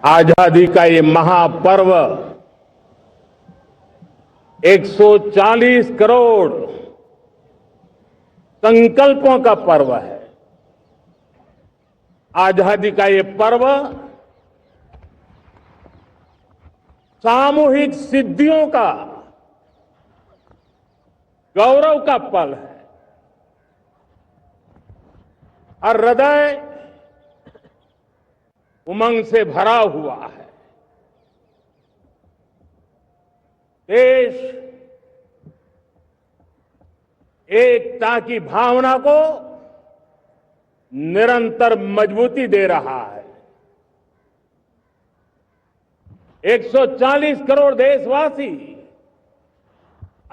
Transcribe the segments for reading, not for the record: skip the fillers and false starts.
आजादी का ये महापर्व 140 करोड़ संकल्पों का पर्व है। आजादी का ये पर्व सामूहिक सिद्धियों का गौरव का पल है। हर हृदय उमंग से भरा हुआ है। देश एकता की भावना को निरंतर मजबूती दे रहा है। 140 करोड़ देशवासी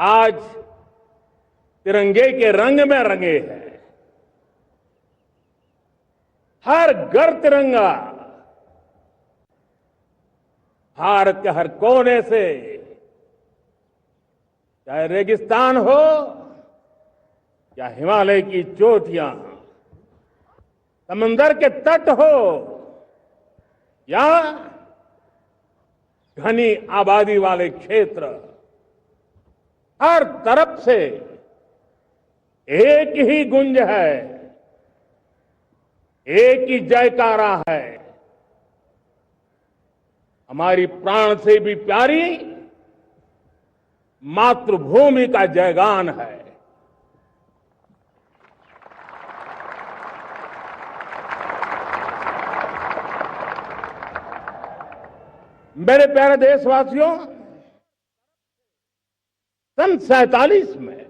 आज तिरंगे के रंग में रंगे हैं। हर घर तिरंगा, भारत के हर कोने से, चाहे रेगिस्तान हो या हिमालय की चोटियां, समंदर के तट हो या घनी आबादी वाले क्षेत्र, हर तरफ से एक ही गुंज है, एक ही जयकारा है। हमारी प्राण से भी प्यारी मातृभूमि का जयगान है। मेरे प्यारे देशवासियों, सन 47 में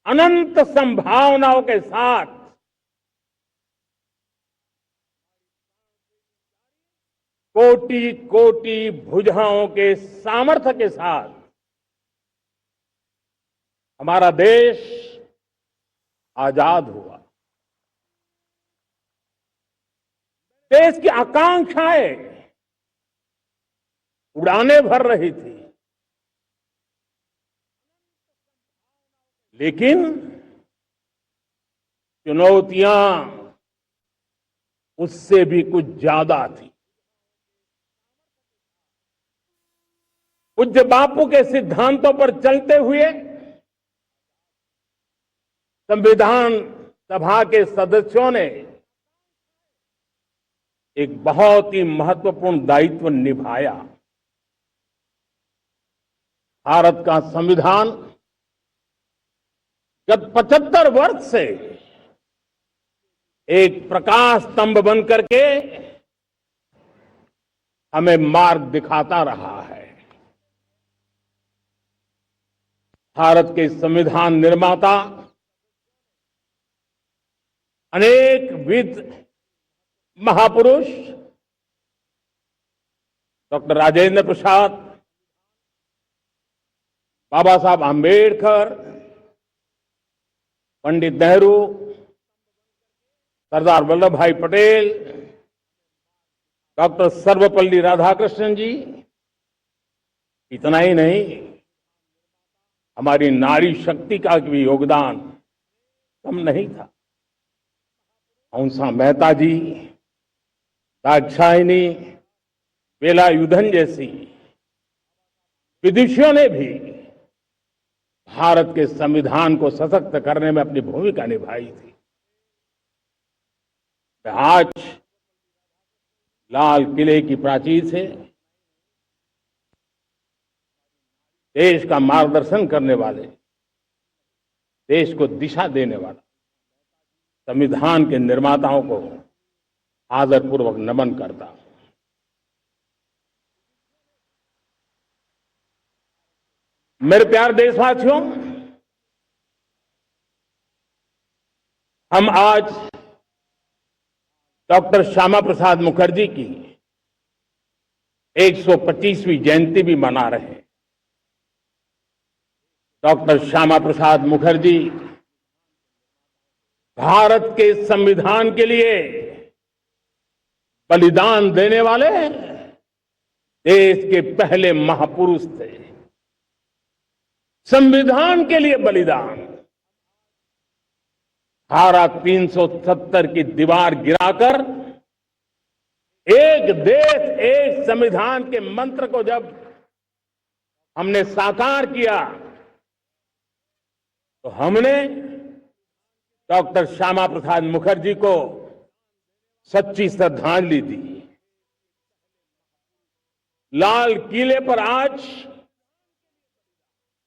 अनंत संभावनाओं के साथ कोटि कोटि भुजाओं के सामर्थ्य के साथ हमारा देश आजाद हुआ। देश की आकांक्षाएं उड़ाने भर रही थी, लेकिन चुनौतियां उससे भी कुछ ज्यादा थी। पूज्य बापू के सिद्धांतों पर चलते हुए संविधान सभा के सदस्यों ने एक बहुत ही महत्वपूर्ण दायित्व निभाया। भारत का संविधान गत 75 वर्ष से एक प्रकाश स्तंभ बन करके हमें मार्ग दिखाता रहा है। भारत के संविधान निर्माता अनेक विद महापुरुष डॉक्टर राजेंद्र प्रसाद, बाबा साहब आंबेडकर, पंडित नेहरू, सरदार वल्लभ भाई पटेल, डॉक्टर सर्वपल्ली राधाकृष्णन जी, इतना ही नहीं, हमारी नारी शक्ति का भी योगदान कम नहीं था। हंसा मेहता जी, दाक्षायणी, वेलायुधन जैसी विदुषियों ने भी भारत के संविधान को सशक्त करने में अपनी भूमिका निभाई थी। आज लाल किले की प्राचीर से देश का मार्गदर्शन करने वाले, देश को दिशा देने वाला संविधान के निर्माताओं को आदरपूर्वक नमन करता हूं। मेरे प्यारे देशवासियों, हम आज डॉक्टर श्यामा प्रसाद मुखर्जी की 125वीं जयंती भी मना रहे हैं। डॉक्टर श्यामा प्रसाद मुखर्जी भारत के संविधान के लिए बलिदान देने वाले देश के पहले महापुरुष थे। संविधान के लिए बलिदान, धारा 370 की दीवार गिराकर एक देश एक संविधान के मंत्र को जब हमने साकार किया तो हमने डॉक्टर श्यामा प्रसाद मुखर्जी को सच्ची श्रद्धांजलि दी। लाल किले पर आज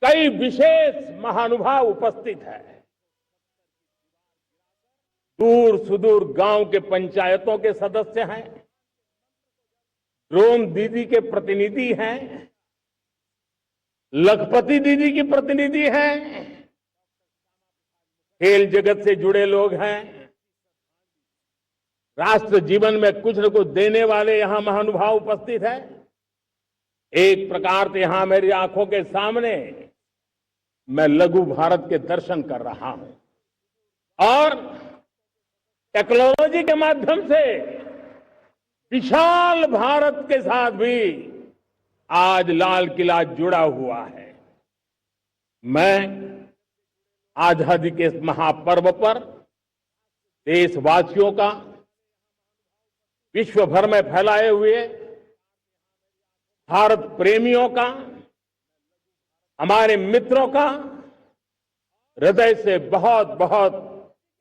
कई विशेष महानुभाव उपस्थित हैं। दूर सुदूर गांव के पंचायतों के सदस्य हैं, ड्रोन दीदी के प्रतिनिधि हैं, लखपति दीदी की प्रतिनिधि हैं, खेल जगत से जुड़े लोग हैं, राष्ट्र जीवन में कुछ न कुछ देने वाले यहां महानुभाव उपस्थित हैं। एक प्रकार से यहां मेरी आंखों के सामने मैं लघु भारत के दर्शन कर रहा हूं और टेक्नोलॉजी के माध्यम से विशाल भारत के साथ भी आज लाल किला जुड़ा हुआ है। मैं आजादी के इस महापर्व पर देशवासियों का, विश्व भर में फैलाए हुए भारत प्रेमियों का, हमारे मित्रों का हृदय से बहुत बहुत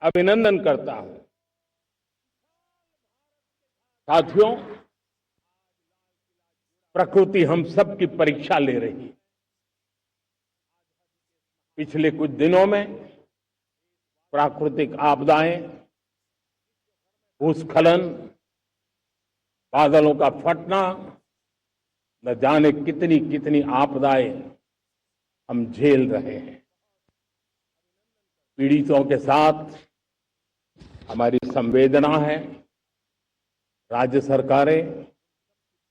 अभिनंदन करता हूं। साथियों, प्रकृति हम सब की परीक्षा ले रही है। पिछले कुछ दिनों में प्राकृतिक आपदाएं, भूस्खलन, बादलों का फटना, न जाने कितनी कितनी आपदाएं हम झेल रहे हैं। पीड़ितों के साथ हमारी संवेदना है। राज्य सरकारें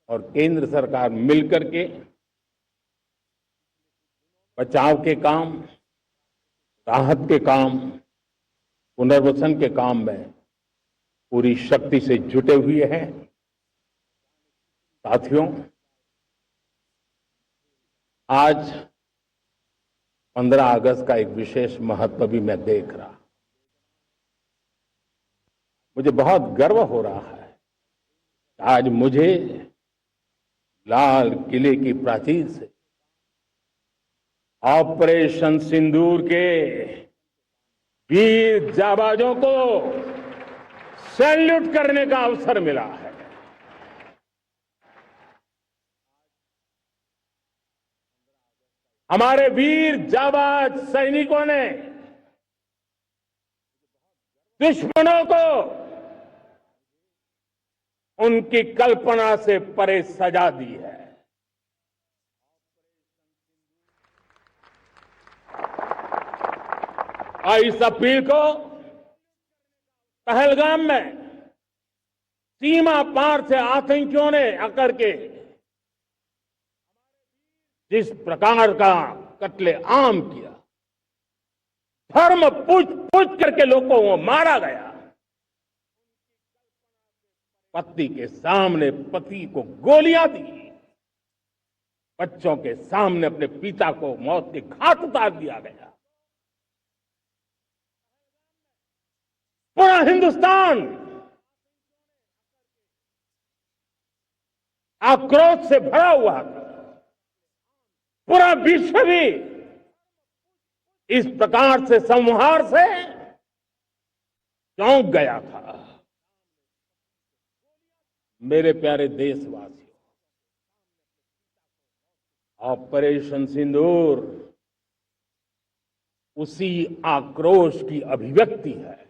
और केंद्र सरकार मिलकर के बचाव के काम, राहत के काम, पुनर्वसन के काम में पूरी शक्ति से जुटे हुए हैं। साथियों, आज 15 अगस्त का एक विशेष महत्व भी मैं देख रहा। मुझे बहुत गर्व हो रहा है। आज मुझे लाल किले की प्राचीर से ऑपरेशन सिंदूर के वीर जाबाजों को सैल्यूट करने का अवसर मिला है। हमारे वीर जाबाज सैनिकों ने दुश्मनों को उनकी कल्पना से परे सजा दी है। और इस अपील को पहलगाम में सीमा पार से आतंकियों ने आकर के जिस प्रकार का कत्ले आम किया, धर्म पूछ पूछ करके लोगों को मारा गया। पत्नी के सामने पति को गोलियां दी, बच्चों के सामने अपने पिता को मौत के घाट उतार दिया गया। पूरा हिंदुस्तान आक्रोश से भरा हुआ था। पूरा विश्व भी इस प्रकार से संहार से चौंक गया था। मेरे प्यारे देशवासियों, ऑपरेशन सिंदूर उसी आक्रोश की अभिव्यक्ति है।